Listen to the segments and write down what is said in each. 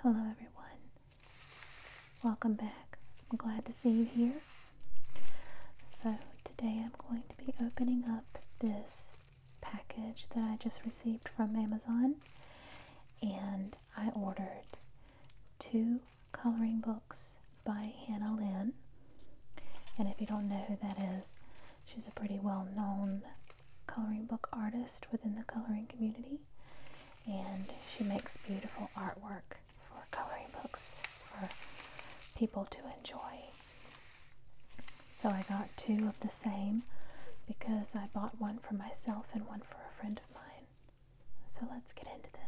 Hello everyone, welcome back. I'm glad to see you here. So today I'm going to be opening up this package that I just received from Amazon, and I ordered 2 coloring books by Lynn. And if you don't know who that is, she's a pretty well-known coloring book artist within the coloring community, and she makes beautiful artwork for coloring books for people to enjoy. So I got 2 of the same because I bought one for myself and one for a friend of mine. So let's get into this.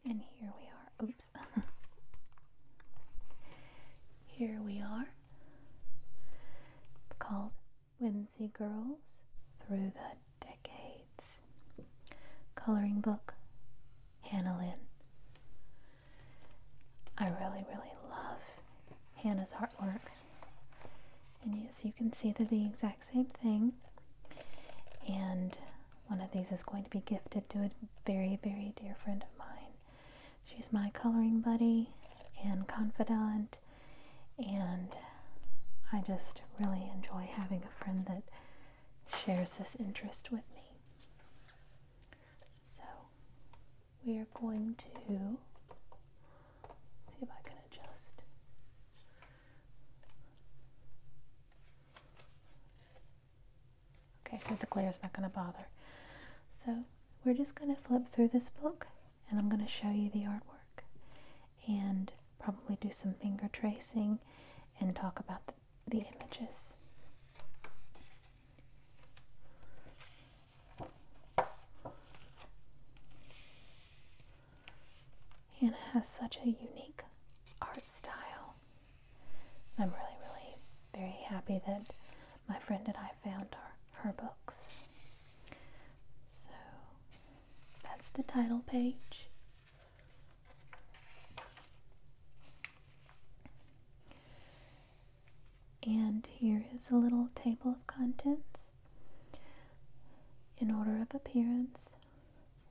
And here we are. Oops. Here we are. It's called Whimsy Girls Through the Decades. Coloring book, Lynn. I really love Hannah's artwork. And yes, you can see they're the exact same thing. And one of these is going to be gifted to a very dear friend of mine. She's my coloring buddy and confidant, and I just really enjoy having a friend that shares this interest with me. So we are going to see if I can adjust. Okay, so the glare is not going to bother. So we're just going to flip through this book, and I'm going to show you the artwork and probably do some finger tracing and talk about the images. Hannah has such a unique art style. I'm really very happy that my friend and I found her books. So that's the title page. And here is a little table of contents. In order of appearance,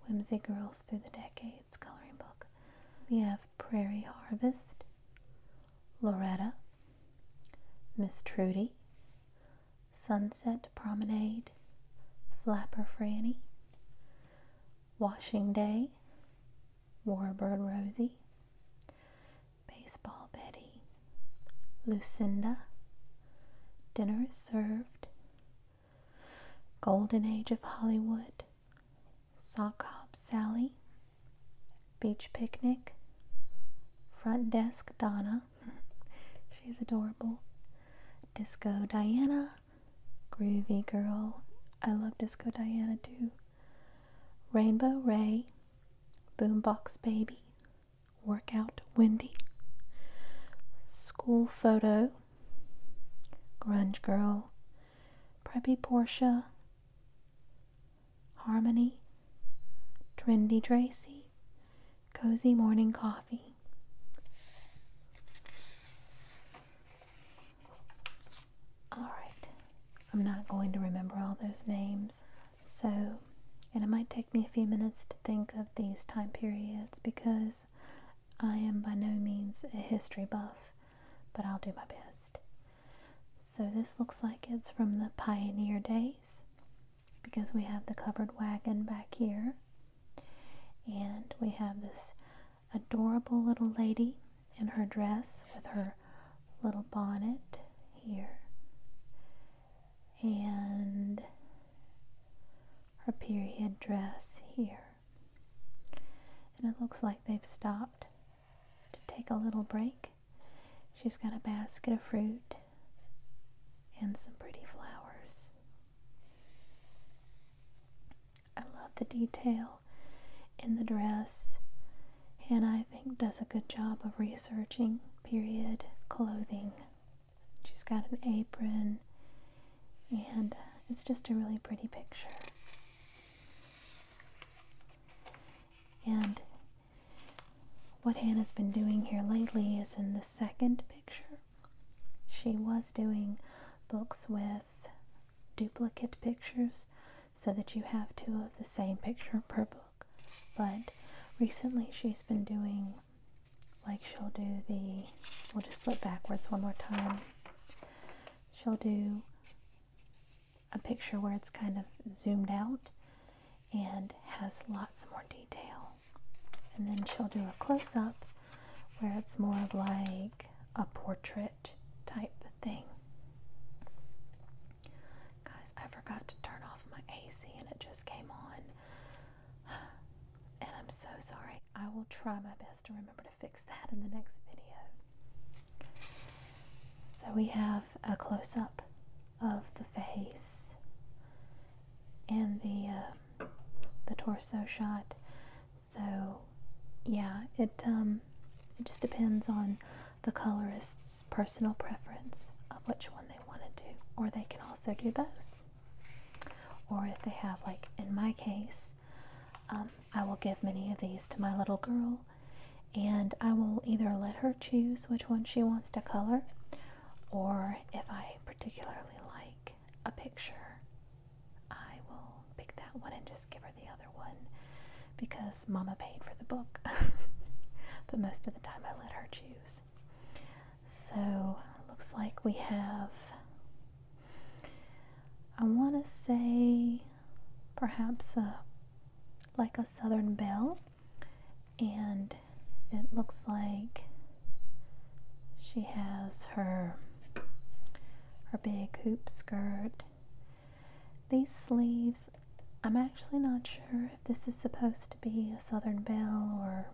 Whimsy Girls Through the Decades coloring book. We have Prairie Harvest, Loretta, Miss Trudy, Sunset Promenade, Flapper Franny, Washing Day, Warbird Rosie, Baseball Betty, Lucinda, Dinner is Served, Golden Age of Hollywood, Sock Hop Sally, Beach Picnic, Front Desk Donna, she's adorable, Disco Diana, Groovy Girl, I love Disco Diana too, Rainbow Ray, Boombox Baby, Workout Wendy, School Photo, Grunge Girl, Preppy Portia, Harmony, Trendy Tracy, Cozy Morning Coffee. Alright, I'm not going to remember all those names, and it might take me a few minutes to think of these time periods because I am by no means a history buff, but I'll do my best. So this looks like it's from the pioneer days because we have the covered wagon back here, and we have this adorable little lady in her dress with her little bonnet here and her period dress here. And it looks like they've stopped to take a little break. She's got a basket of fruit and some pretty flowers. I love the detail in the dress, and I think does a good job of researching period clothing. She's got an apron, and it's just a really pretty picture. And what Hannah's been doing here lately is in the second picture. She was doing books with duplicate pictures so that you have two of the same picture per book. But recently she's been doing, like, she'll do we'll just flip backwards one more time. She'll do a picture where it's kind of zoomed out and has lots more detail. And then she'll do a close-up where it's more of like a portrait type thing. Guys, I forgot to turn off my AC and it just came on. And I'm so sorry. I will try my best to remember to fix that in the next video. So we have a close-up of the face and the torso shot. So yeah, it just depends on the colorist's personal preference of which one they want to do, or they can also do both. Or if they have, like in my case, I will give many of these to my little girl, and I will either let her choose which one she wants to color, or if I particularly like a picture, I will pick that one and just give her the other one, because Mama paid for the book. But most of the time I let her choose. So looks like we have, I want to say perhaps like a Southern belle, and it looks like she has her big hoop skirt. These sleeves, I'm actually not sure if this is supposed to be a Southern belle or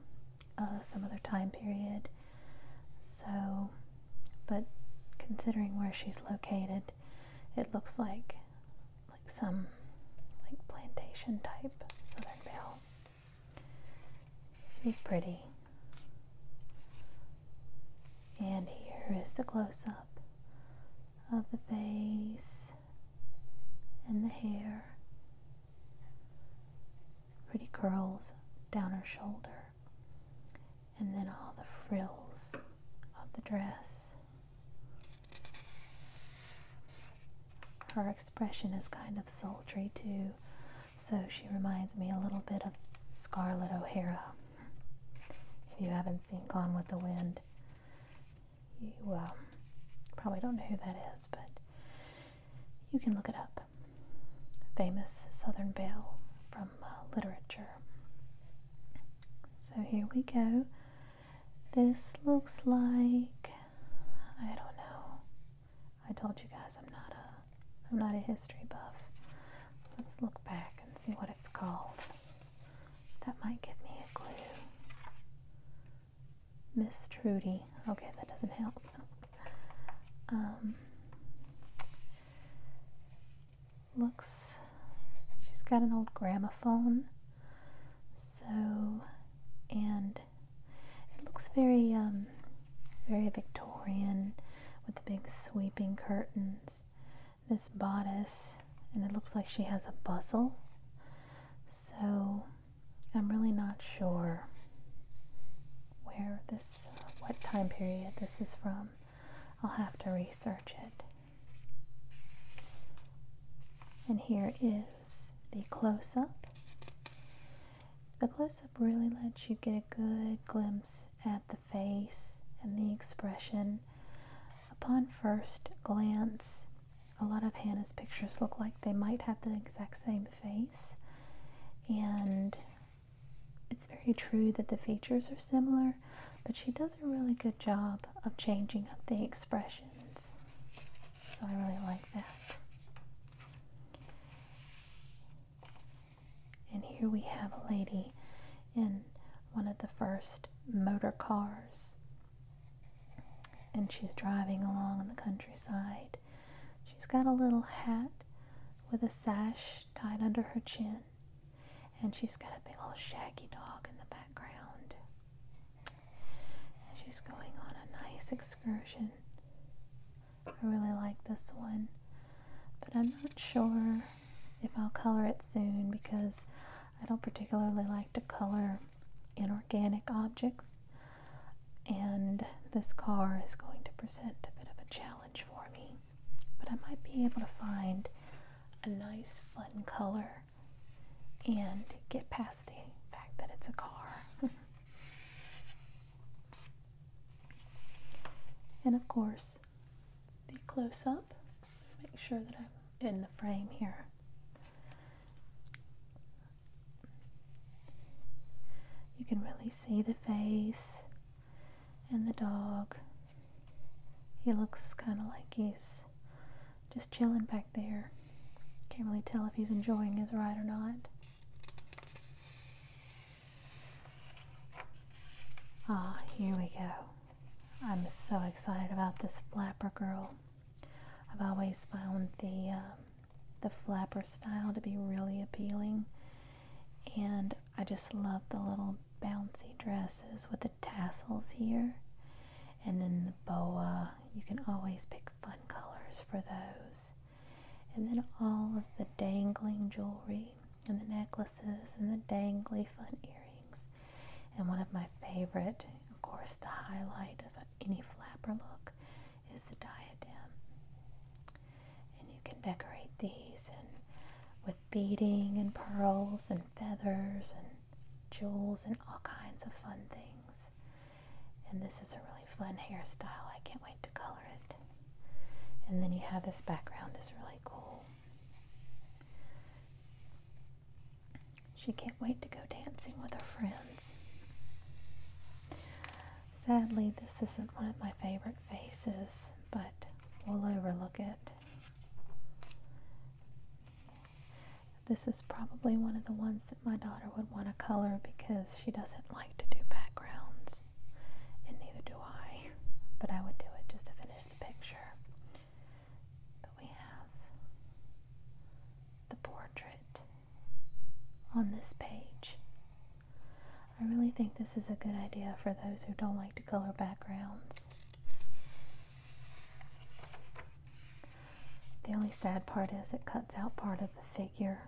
some other time period. So, but considering where she's located, it looks like some like plantation type Southern belle. She's pretty. And here is the close-up of the face and the hair. Pretty curls down her shoulder. And then all the frills of the dress. Her expression is kind of sultry too, so she reminds me a little bit of Scarlett O'Hara. If you haven't seen Gone with the Wind, you probably don't know who that is, but you can look it up. Famous Southern belle from literature. So here we go. This looks like, I don't know. I told you guys I'm not a history buff. Let's look back and see what it's called. That might give me a clue. Miss Trudy. Okay, that doesn't help. Looks, she's got an old gramophone. So, and it looks very Victorian with the big sweeping curtains. This bodice, and it looks like she has a bustle. So, I'm really not sure what time period this is from. I'll have to research it. And here is the close-up. The close-up really lets you get a good glimpse at the face and the expression. Upon first glance, a lot of Hannah's pictures look like they might have the exact same face, and it's very true that the features are similar, but she does a really good job of changing up the expressions. So I really like that. And here we have a lady in one of the first motor cars and she's driving along in the countryside. She's got a little hat with a sash tied under her chin, and she's got a big old shaggy dog in the background. And she's going on a nice excursion. I really like this one, but I'm not sure if I'll color it soon because I don't particularly like to color inorganic objects, and this car is going to present a bit of a challenge for me, but I might be able to find a nice fun color and get past the fact that it's a car. And of course, the close up, make sure that I'm in the frame here. You can really see the face and the dog. He looks kind of like he's just chilling back there. Can't really tell if he's enjoying his ride or not. Ah, here we go. I'm so excited about this flapper girl. I've always found the flapper style to be really appealing, and I just love the little bouncy dresses with the tassels here, and then the boa. You can always pick fun colors for those, and then all of the dangling jewelry and the necklaces and the dangly fun earrings, and one of my favorite, of course, the highlight of any flapper look is the diadem, and you can decorate these and with beading and pearls and feathers and jewels and all kinds of fun things. And this is a really fun hairstyle. I can't wait to color it. And then you have this background is really cool. She can't wait to go dancing with her friends. Sadly, this isn't one of my favorite faces, but we'll overlook it. This is probably one of the ones that my daughter would want to color because she doesn't like to do backgrounds, and neither do I, but I would do it just to finish the picture. But we have the portrait on this page. I really think this is a good idea for those who don't like to color backgrounds. The only sad part is it cuts out part of the figure.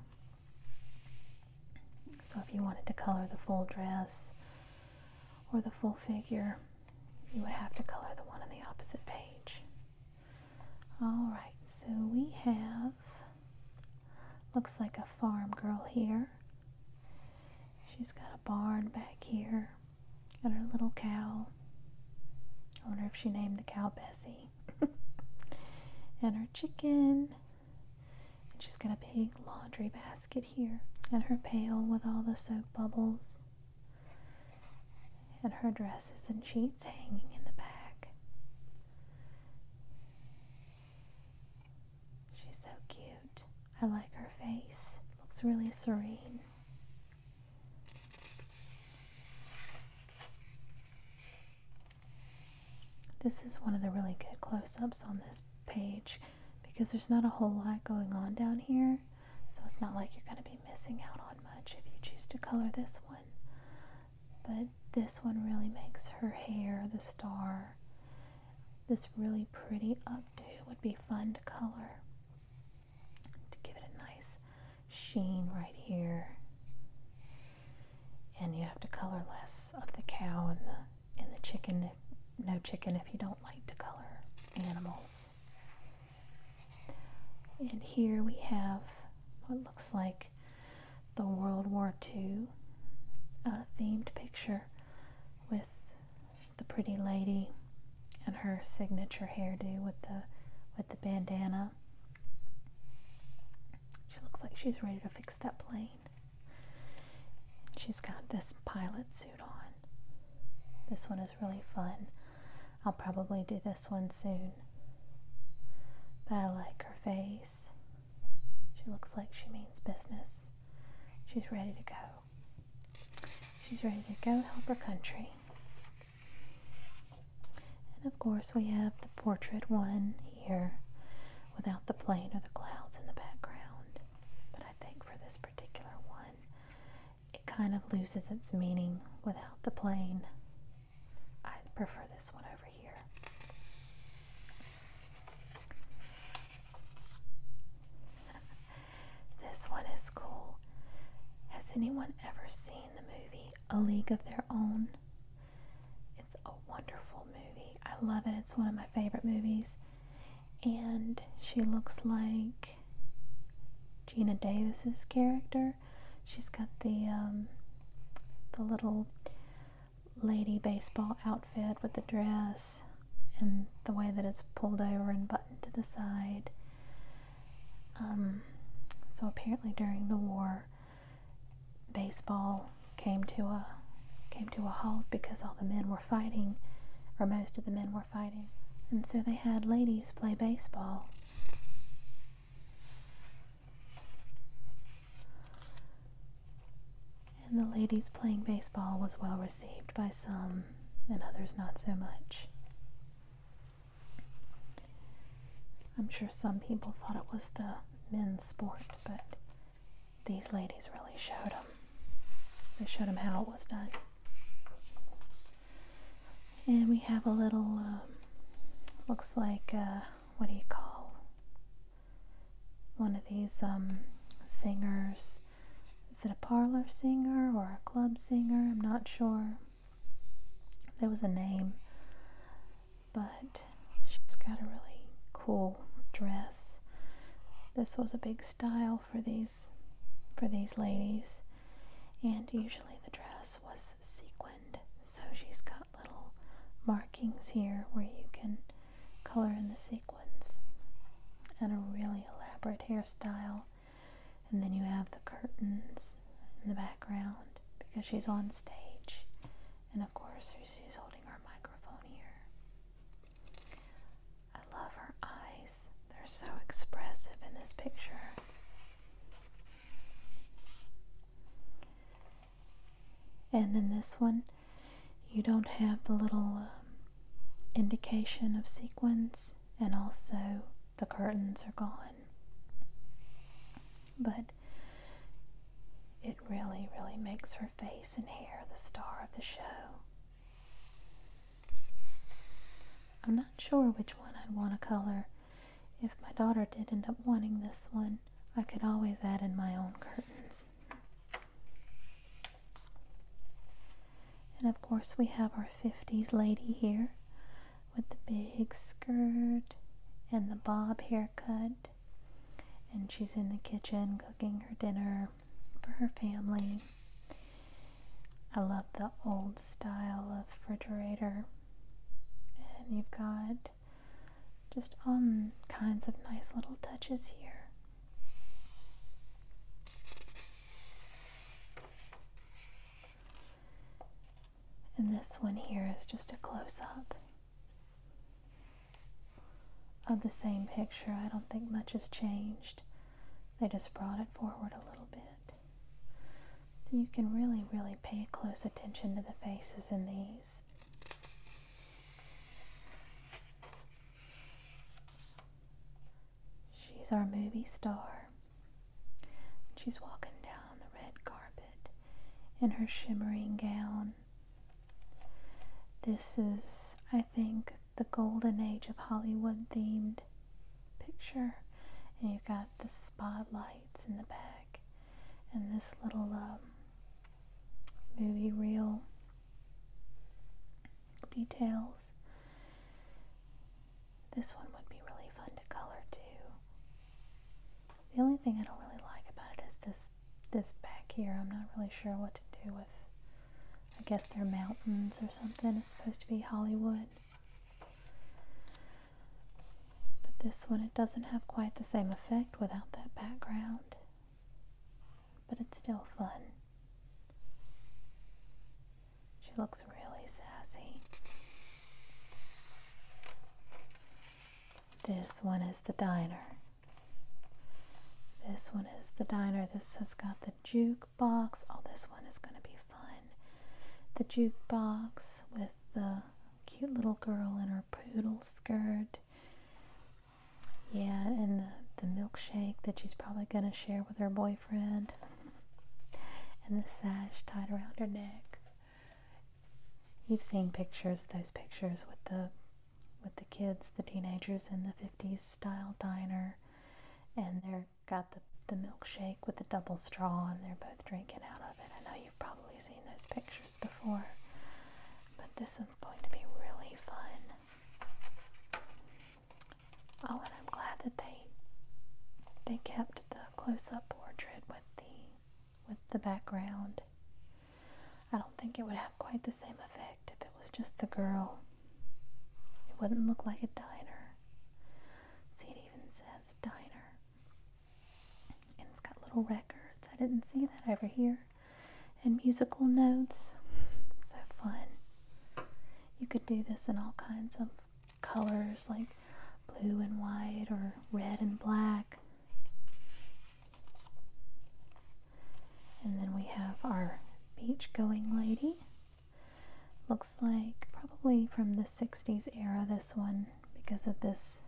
So if you wanted to color the full dress or the full figure, you would have to color the one on the opposite page. Alright, so we have, looks like a farm girl here. She's got a barn back here and her little cow. I wonder if she named the cow Bessie. And her chicken. And she's got a big laundry basket here. And her pail with all the soap bubbles. And her dresses and sheets hanging in the back. She's so cute. I like her face. Looks really serene. This is one of the really good close-ups on this page because there's not a whole lot going on down here, so it's not like you're going to be missing out on much if you choose to color this one. But this one really makes her hair the star. This really pretty updo would be fun to color to give it a nice sheen right here. And you have to color less of the cow and the chicken. No chicken if you don't like to color animals. And here we have what looks like the World War II themed picture with the pretty lady and her signature hairdo with the bandana. She looks like she's ready to fix that plane. She's got this pilot suit on. This one is really fun. I'll probably do this one soon. But I like her face. She looks like she means business. She's ready to go. She's ready to go help her country. And of course, we have the portrait one here without the plane or the clouds in the background. But I think for this particular one, it kind of loses its meaning without the plane. I prefer this one over here. This one is cool. Has anyone ever seen the movie A League of Their Own? It's a wonderful movie. I love it. It's one of my favorite movies. And she looks like Gina Davis's character. She's got the little lady baseball outfit with the dress and the way that it's pulled over and buttoned to the side. So apparently during the war, baseball came to a halt because all the men were fighting, or most of the men were fighting, and so they had ladies play baseball. And the ladies playing baseball was well received by some, and others not so much. I'm sure some people thought it was the men's sport, but these ladies really showed them. They showed them how it was done. And we have a little, looks like, what do you call? One of these singers. Is it a parlor singer or a club singer? I'm not sure. There was a name. But she's got a really cool dress. This was a big style for these ladies, and usually the dress was sequined, so she's got little markings here where you can color in the sequins, and a really elaborate hairstyle. And then you have the curtains in the background because she's on stage, and of course she's holding her microphone here. I love her eyes. They're so expressive in this picture. And then this one, you don't have the little indication of sequins, and also the curtains are gone. But it really, really makes her face and hair the star of the show. I'm not sure which one I'd want to color. If my daughter did end up wanting this one, I could always add in my own curtains. And of course we have our 50s lady here with the big skirt and the bob haircut. And she's in the kitchen cooking her dinner for her family. I love the old style of refrigerator. And you've got just all kinds of nice little touches here. And this one here is just a close-up of the same picture. I don't think much has changed. They just brought it forward a little bit. So you can really, really pay close attention to the faces in these. She's our movie star. She's walking down the red carpet in her shimmering gown. This is, I think, the golden age of Hollywood themed picture. And you've got the spotlights in the back and this little movie reel details. This one would be really fun to color too. The only thing I don't really like about it is this back here. I'm not really sure what to do with. I guess they're mountains or something. It's supposed to be Hollywood. But this one, it doesn't have quite the same effect without that background. But it's still fun. She looks really sassy. This one is the diner. This one is the diner. This has got the jukebox. Oh, this one is going to be fun. The jukebox with the cute little girl in her poodle skirt. Yeah, and the milkshake that she's probably going to share with her boyfriend. And the sash tied around her neck. You've seen pictures, those pictures with the kids, the teenagers in the 50s style diner. And they're got the milkshake with the double straw, and they're both drinking out of it. I know you've probably seen those pictures before, but this one's going to be really fun. Oh, and I'm glad that they kept the close-up portrait with the background. I don't think it would have quite the same effect if it was just the girl. It wouldn't look like a diner. See, it even says diner. And it's got little records. I didn't see that over here. And musical notes. So fun. You could do this in all kinds of colors, like blue and white or red and black. And then we have our beach-going lady. Looks like probably from the 60s era, this one, because of this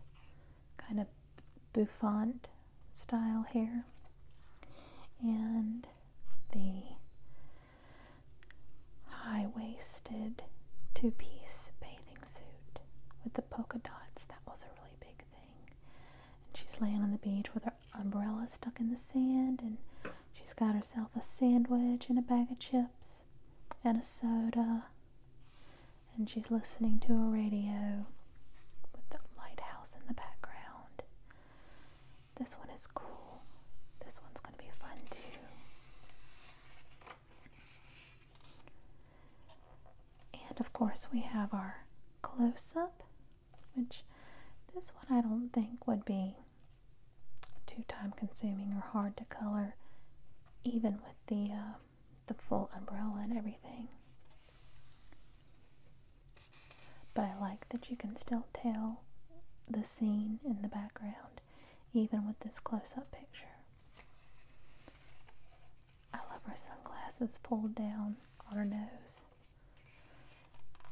kind of bouffant style hair. And the high-waisted two-piece bathing suit with the polka dots. That was a really big thing. And she's laying on the beach with her umbrella stuck in the sand, and she's got herself a sandwich and a bag of chips and a soda, and she's listening to a radio with the lighthouse in the background. This one is cool. This one's going to be fun too. And of course we have our close-up, which this one I don't think would be too time-consuming or hard to color, even with the full umbrella and everything. But I like that you can still tell the scene in the background, even with this close-up picture. I love her sunglasses pulled down on her nose.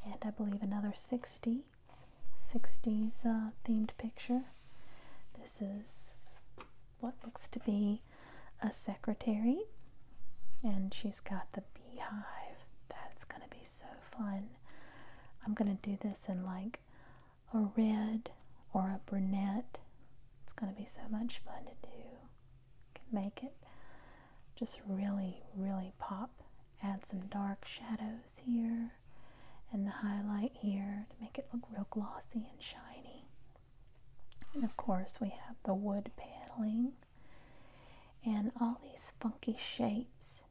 And I believe another 60s themed picture. This is what looks to be a secretary, and she's got the beehive. That's going to be so fun. I'm going to do this in like a red or a brunette. It's going to be so much fun to do. Can make it just really, really pop. Add some dark shadows here and the highlight here to make it look real glossy and shiny. And of course we have the wood paneling, and all these funky shapes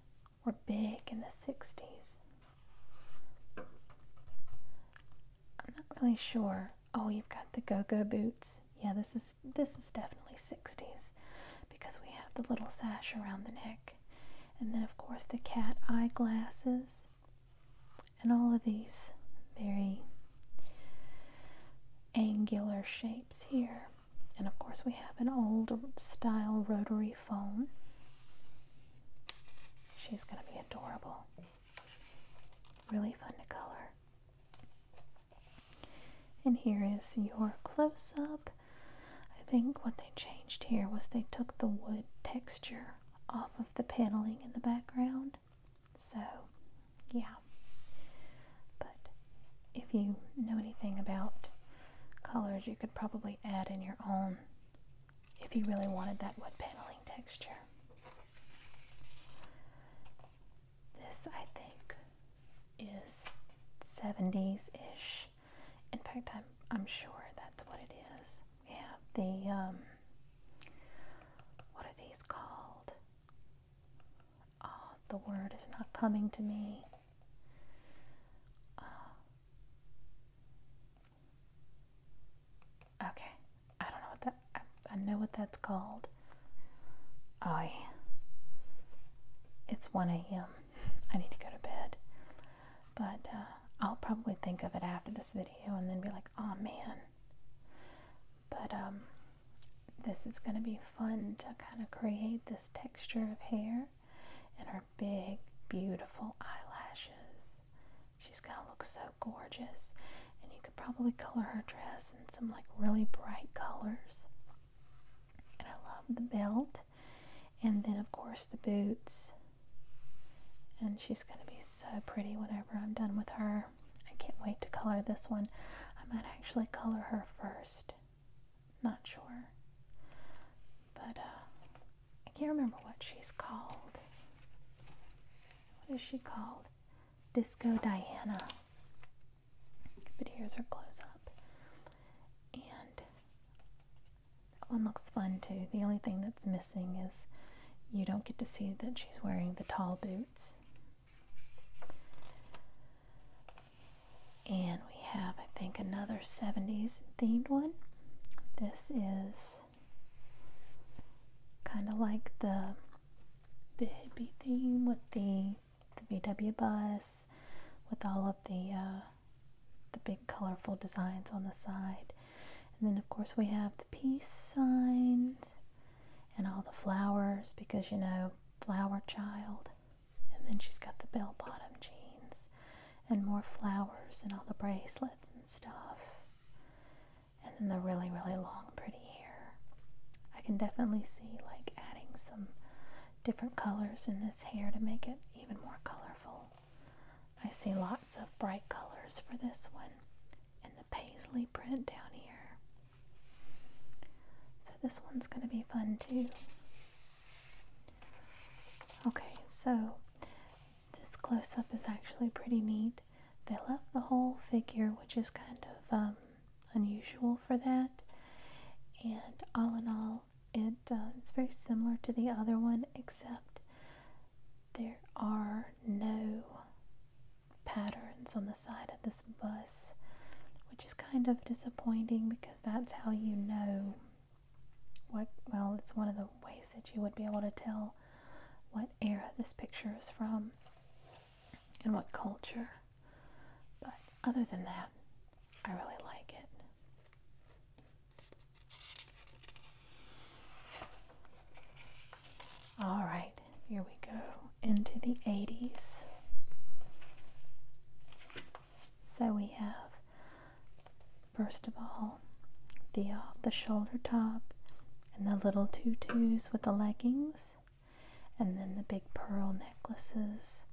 were big in the 60s. I'm not really sure. Oh, you've got the go-go boots. Yeah, this is definitely 60s, because we have the little sash around the neck. And then of course the cat eyeglasses, and all of these very angular shapes here. And of course we have an old style rotary phone. She's going to be adorable. Really fun to color. And here is your close-up. I think what they changed here was they took the wood texture off of the paneling in the background. So, yeah. But if you know anything about colors, you could probably add in your own if you really wanted that wood paneling texture. This, I think, is 70s-ish. In fact, I'm sure that's what it is. We have the, what are these called? Oh, the word is not coming to me. Okay, I don't know what that, I know what that's called. Oh, yeah. It's 1 a.m. I need to go to bed. But I'll probably think of it after this video and then be like, oh man. But this is going to be fun to kind of create this texture of hair and her big, beautiful eyelashes. She's going to look so gorgeous. And you can probably color her dress in some like really bright colors. And I love the belt. And then of course the boots. And she's going to be so pretty whenever I'm done with her. I can't wait to color this one. I might actually color her first. Not sure. But I can't remember what she's called. What is she called? Disco Diana. But here's her close up. And that one looks fun too. The only thing that's missing is you don't get to see that she's wearing the tall boots. And we have, I think, another 70s themed one. This is kind of like the hippie theme with the VW bus, with all of the big colorful designs on the side. And then of course we have the peace signs and all the flowers, because you know, flower child. And then she's got the bell bottom jeans and more flowers and all the bracelets and stuff. And then the really, really long, pretty hair. I can definitely see like adding some different colors in this hair to make it even more colorful. I see lots of bright colors for this one. And the paisley print down here. So this one's going to be fun too. Okay, so this close-up is actually pretty neat. They left the whole figure, which is kind of unusual for that. And all in all, it's very similar to the other one, except there are no patterns on the side of this bus, which is kind of disappointing, because that's how you know well, it's one of the ways that you would be able to tell what era this picture is from and what culture. But other than that, I really like it. Alright, here we go into the 80s. So we have, first of all, the off-the-shoulder top and the little tutus with the leggings, and then the big pearl necklaces,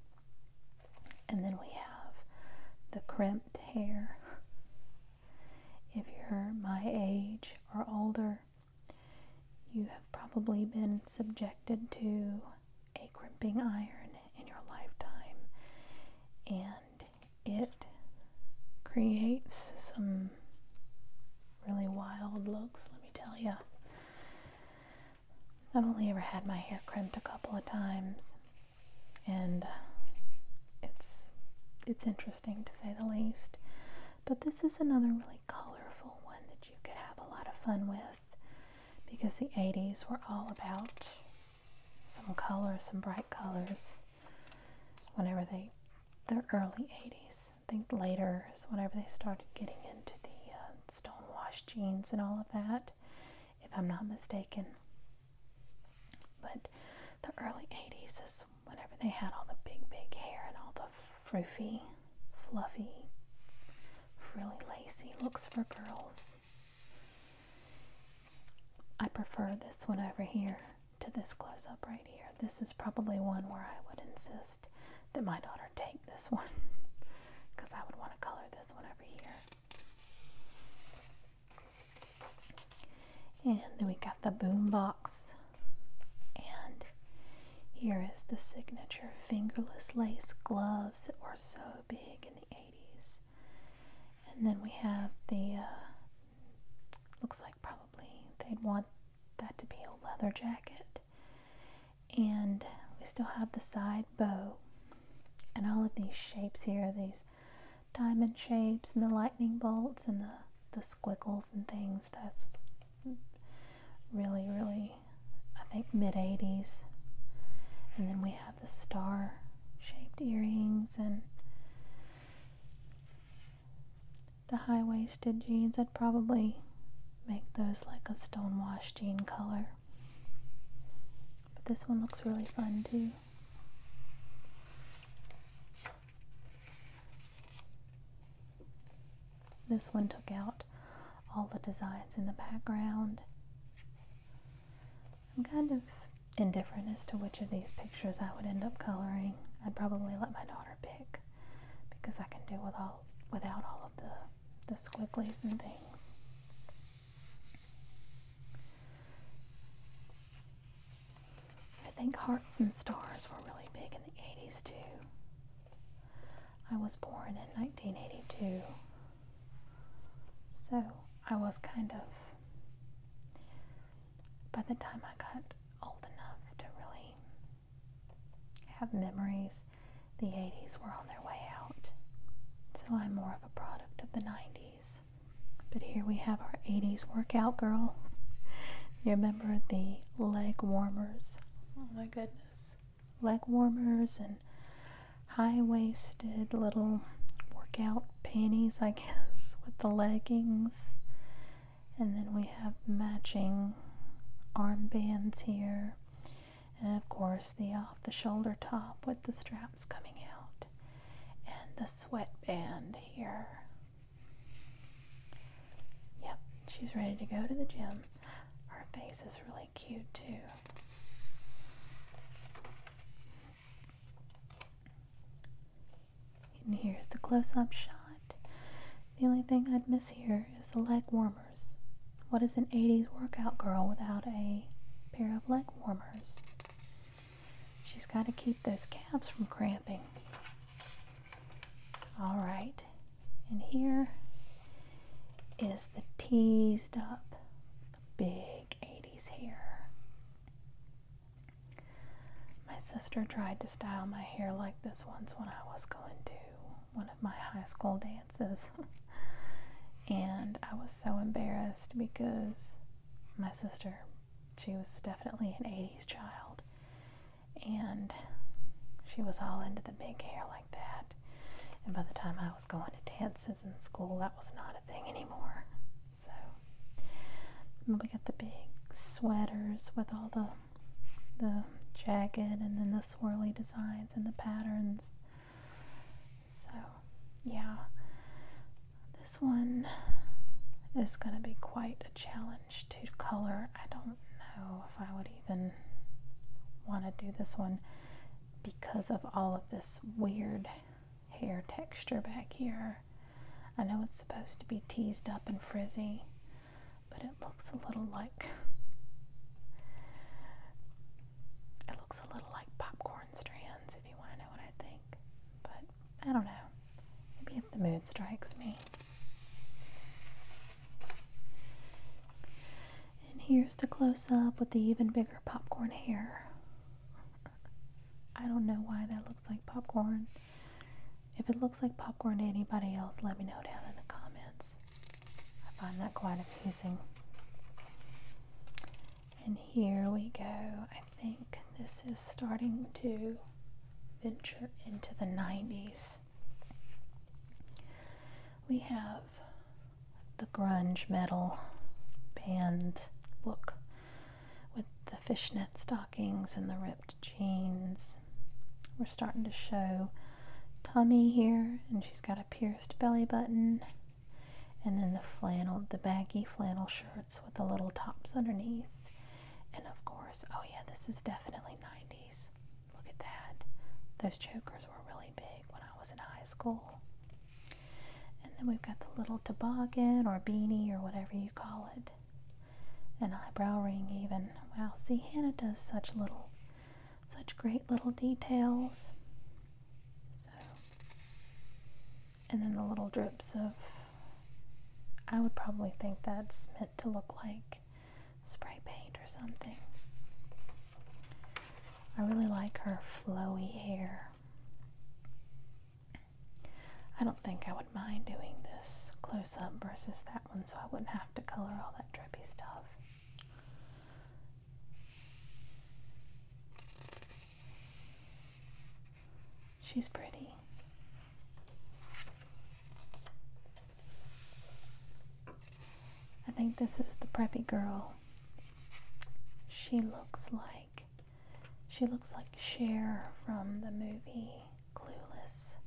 and then we have the crimped hair. If you're my age or older, you have probably been subjected to a crimping iron in your lifetime, and it creates some really wild looks, let me tell you. I've only ever had my hair crimped a couple of times, and it's interesting to say the least. But this is another really colorful one that you could have a lot of fun with, because the 80s were all about some colors, some bright colors. Whenever the early 80s, I think later is whenever they started getting into the stonewashed jeans and all of that, if I'm not mistaken. But the early 80s is whenever they had all the big hair and all the froofy, fluffy, frilly, lacy looks for girls. I prefer this one over here to this close-up right here. This is probably one where I would insist that my daughter take this one, because I would want to color this one over here. And then we got the boom box. And here is the signature fingerless lace gloves that were so big in the 80s. And then we have the, looks like probably they'd want that to be a leather jacket. And we still have the side bow. And all of these shapes here, these diamond shapes and the lightning bolts and the squiggles and things, that's really, really, I think, mid-80s. And then we have the star-shaped earrings and the high-waisted jeans. I'd probably make those like a stonewashed jean color. But this one looks really fun too. This one took out all the designs in the background. I'm kind of indifferent as to which of these pictures I would end up coloring. I'd probably let my daughter pick because I can do without all of the squigglies and things. I think hearts and stars were really big in the 80s too. I was born in 1982, so I was kind of, by the time I got old enough to really have memories, the 80s were on their way out. So I'm more of a product of the 90s. But here we have our 80s workout girl. You remember the leg warmers? Oh my goodness. Leg warmers and high-waisted little workout panties, I guess, with the leggings. And then we have matching armbands here. And of course the off-the-shoulder top with the straps coming out. And the sweatband here. Yep, she's ready to go to the gym. Her face is really cute too. And here's the close-up shot. The only thing I'd miss here is the leg warmers. What is an 80s workout girl without a pair of leg warmers? She's got to keep those calves from cramping. Alright, and here is the teased up big 80s hair. My sister tried to style my hair like this once when I was going to one of my high school dances. And I was so embarrassed because my sister, she was definitely an 80s child. And she was all into the big hair like that. And by the time I was going to dances in school, that was not a thing anymore. So we got the big sweaters with all the jagged and then the swirly designs and the patterns. So yeah, this one is going to be quite a challenge to color. I don't know if I would even want to do this one because of all of this weird hair texture back here. I know it's supposed to be teased up and frizzy, but it looks a little like popcorn strands, if you want to know what I think. But I don't know. Maybe if the mood strikes me. And here's the close-up with the even bigger popcorn hair. I don't know why that looks like popcorn. If it looks like popcorn to anybody else, let me know down in the comments. I find that quite amusing. And here we go. I think this is starting to venture into the 90s. We have the grunge metal band look with the fishnet stockings and the ripped jeans. We're starting to show tummy here, and she's got a pierced belly button, and then the baggy flannel shirts with the little tops underneath. And of course, oh yeah, this is definitely 90s. Look at that. Those chokers were really big when I was in high school. And then we've got the little toboggan or beanie or whatever you call it. An eyebrow ring even. Wow, see, Hannah does such great little details. So, and then the little drips of, I would probably think that's meant to look like spray paint or something. I really like her flowy hair. I don't think I would mind doing this close-up versus that one, so I wouldn't have to color all that drippy stuff. She's pretty. I think this is the preppy girl. She looks like Cher from the movie Clueless.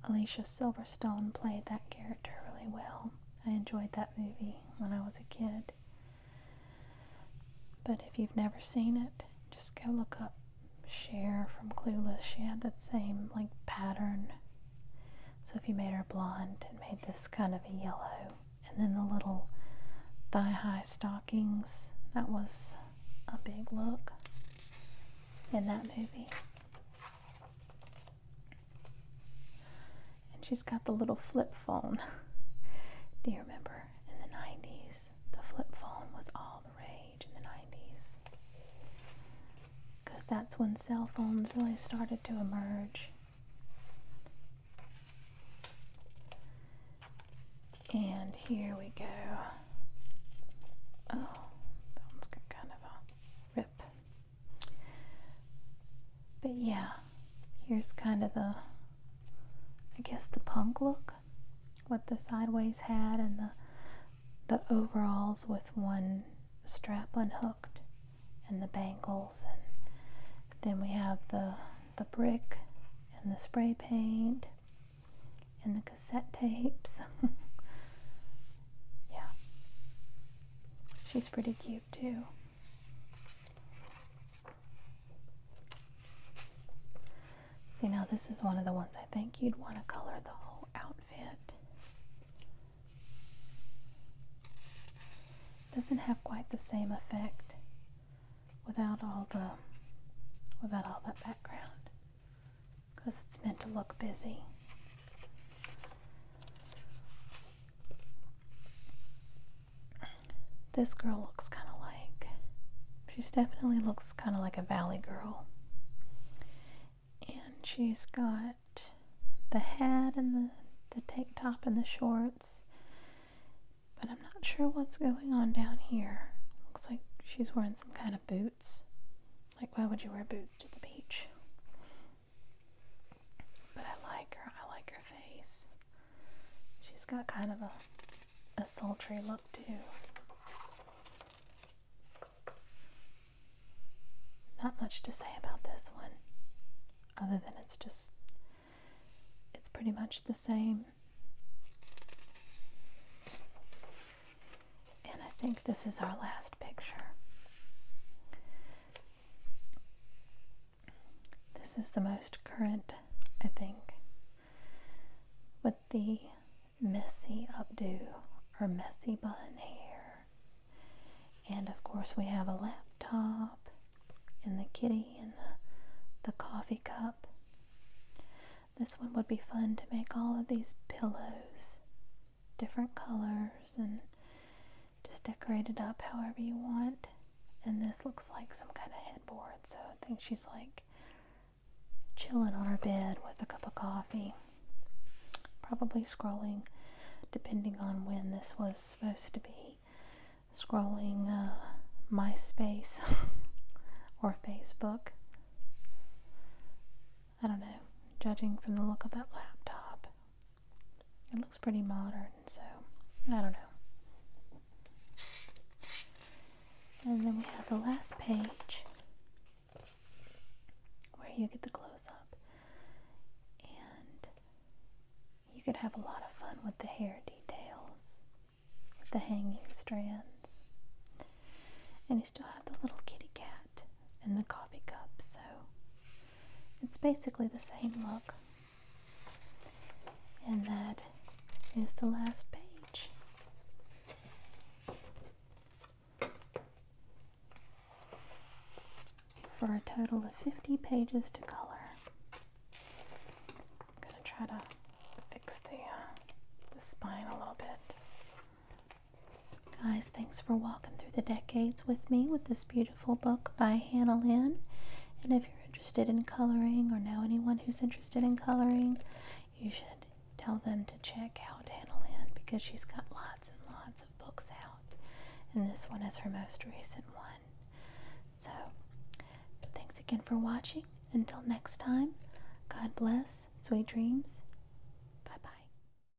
Alicia Silverstone played that character really well. I enjoyed that movie when I was a kid. But if you've never seen it, just go look up Cher from Clueless. She had that same like pattern. So if you made her blonde and made this kind of a yellow, and then the little thigh-high stockings, that was a big look in that movie. And she's got the little flip phone. Do you remember in the 90s? The flip phone was all the rage in the 90s. Because that's when cell phones really started to emerge. And here we go. Oh, that one's got kind of a rip. But yeah, here's kind of the, I guess, the punk look with the sideways hat and the overalls with one strap unhooked and the bangles. And then we have the brick and the spray paint and the cassette tapes. She's pretty cute too. See, now this is one of the ones I think you'd want to color the whole outfit. Doesn't have quite the same effect without all that background, because it's meant to look busy. This girl looks kind of like, she definitely looks kind of like a valley girl. And she's got the hat and the tank top and the shorts. But I'm not sure what's going on down here. Looks like she's wearing some kind of boots. Like, why would you wear boots to the beach? But I like her. I like her face. She's got kind of a sultry look too. Not much to say about this one, other than it's pretty much the same. And I think this is our last picture. This is the most current, I think, with the messy updo or messy bun hair. And of course we have a laptop and the kitty and the coffee cup. This one would be fun to make all of these pillows, different colors, and just decorate it up however you want. And this looks like some kind of headboard, so I think she's like chilling on her bed with a cup of coffee, probably scrolling, depending on when this was supposed to be, scrolling MySpace or Facebook. I don't know, judging from the look of that laptop. It looks pretty modern, so I don't know. And then we have the last page where you get the close-up. And you could have a lot of fun with the hair details, with the hanging strands. And you still have the little kitty cat and the coffee cup, so it's basically the same look. And that is the last page. For a total of 50 pages to color. I'm going to try to fix the spine a little bit. Guys, thanks for walking through the decades with me with this beautiful book by Hannah Lynn. And if you're interested in coloring or know anyone who's interested in coloring, you should tell them to check out Hannah Lynn, because she's got lots and lots of books out. And this one is her most recent one. So, thanks again for watching. Until next time, God bless, sweet dreams,